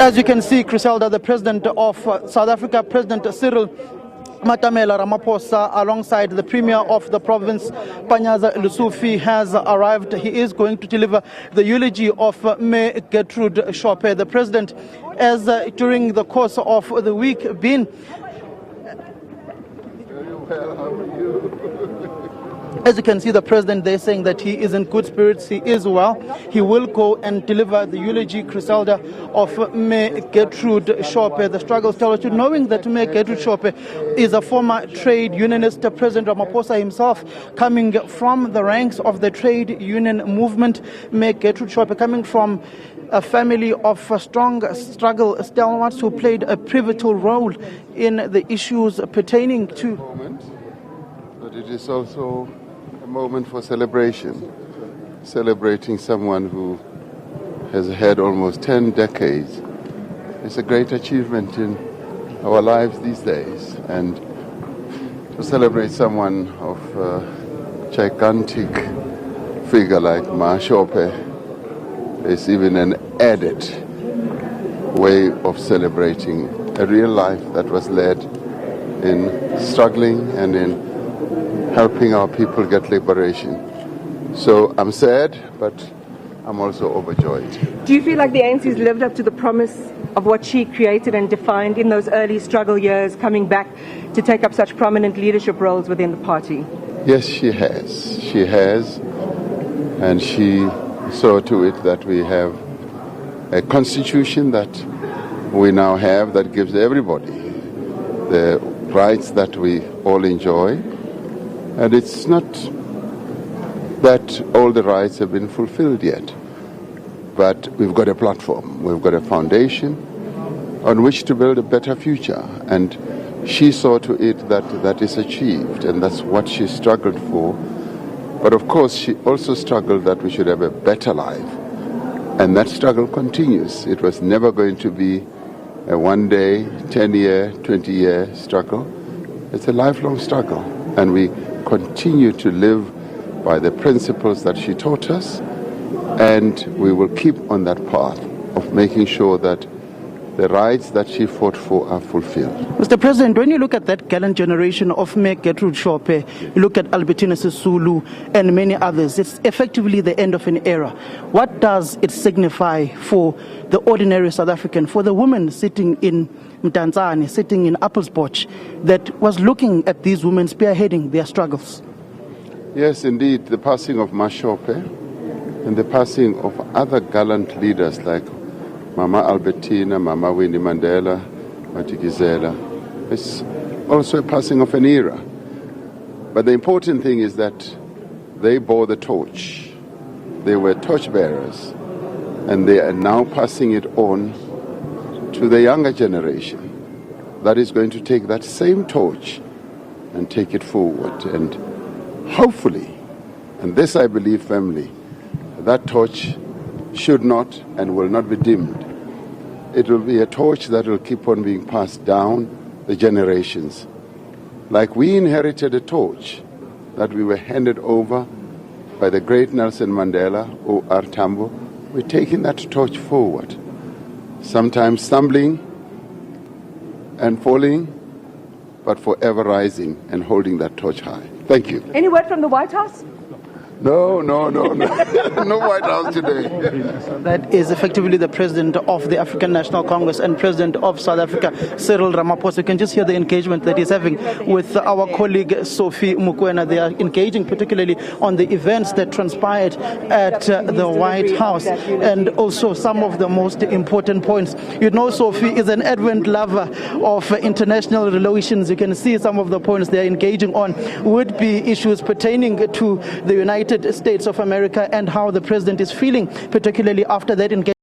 As you can see, Griselda, the president of South Africa, President Cyril Ramaphosa, alongside the premier of the province, Panyaza Lusufi, has arrived. He is going to deliver the eulogy of Mayor Gertrude Shope. The president, as during the course of the week, been... Very well, how are you? As you can see, the president, they're saying that he is in good spirits, he is well. He will go and deliver the eulogy, Griselda, of Mayor Gertrude Shope. The struggle still, knowing that Mayor Gertrude Shope is a former trade unionist. President Ramaphosa himself, coming from the ranks of the trade union movement. Mayor Gertrude Shope coming from a family of strong struggle stalwarts who played a pivotal role in the issues pertaining to... But it is also a moment for celebration, celebrating someone who has had almost 10 decades. It's a great achievement in our lives these days, and to celebrate someone of a gigantic figure like Ma Shope is even an added way of celebrating a real life that was led in struggling and in helping our people get liberation. So I'm sad, but I'm also overjoyed. Do you feel like the ANC's lived up to the promise of what she created and defined in those early struggle years, coming back to take up such prominent leadership roles within the party? Yes, she has. She has. And she saw to it that we have a constitution that we now have that gives everybody the rights that we all enjoy. And it's not that all the rights have been fulfilled yet, but we've got a platform, we've got a foundation on which to build a better future. And she saw to it that that is achieved, and that's what she struggled for. But of course, she also struggled that we should have a better life. And that struggle continues. It was never going to be a one-day, 10-year, 20-year struggle. It's a lifelong struggle. And we continue to live by the principles that she taught us, and we will keep on that path of making sure that the rights that she fought for are fulfilled. Mr. President, when you look at that gallant generation of Mayor Gertrude Shope, you look at Albertina Sisulu and many others, it's effectively the end of an era. What does it signify for the ordinary South African, for the woman sitting in Mtanzane, sitting in Appelspoch, that was looking at these women spearheading their struggles? Yes, indeed, the passing of Ma Shope and the passing of other gallant leaders like Mama Albertina, Mama Winnie Mandela, Matikizela, it's also a passing of an era. But the important thing is that they bore the torch. They were torchbearers, and they are now passing it on to the younger generation that is going to take that same torch and take it forward. And hopefully, and this I believe firmly, that torch should not and will not be dimmed. It will be a torch that will keep on being passed down the generations. Like we inherited a torch that we were handed over by the great Nelson Mandela, O.R. Tambo, we're taking that torch forward. Sometimes stumbling and falling, but forever rising and holding that torch high. Thank you. Any word from the White House? No. No White House today. That is effectively the president of the African National Congress and president of South Africa, Cyril Ramaphosa. You can just hear the engagement that he's having with our colleague Sophie Mukwena. They are engaging particularly on the events that transpired at the White House, and also some of the most important points. You know, Sophie is an advent lover of international relations. You can see some of the points they're engaging on would be issues pertaining to the United States of America and how the president is feeling, particularly after that engagement.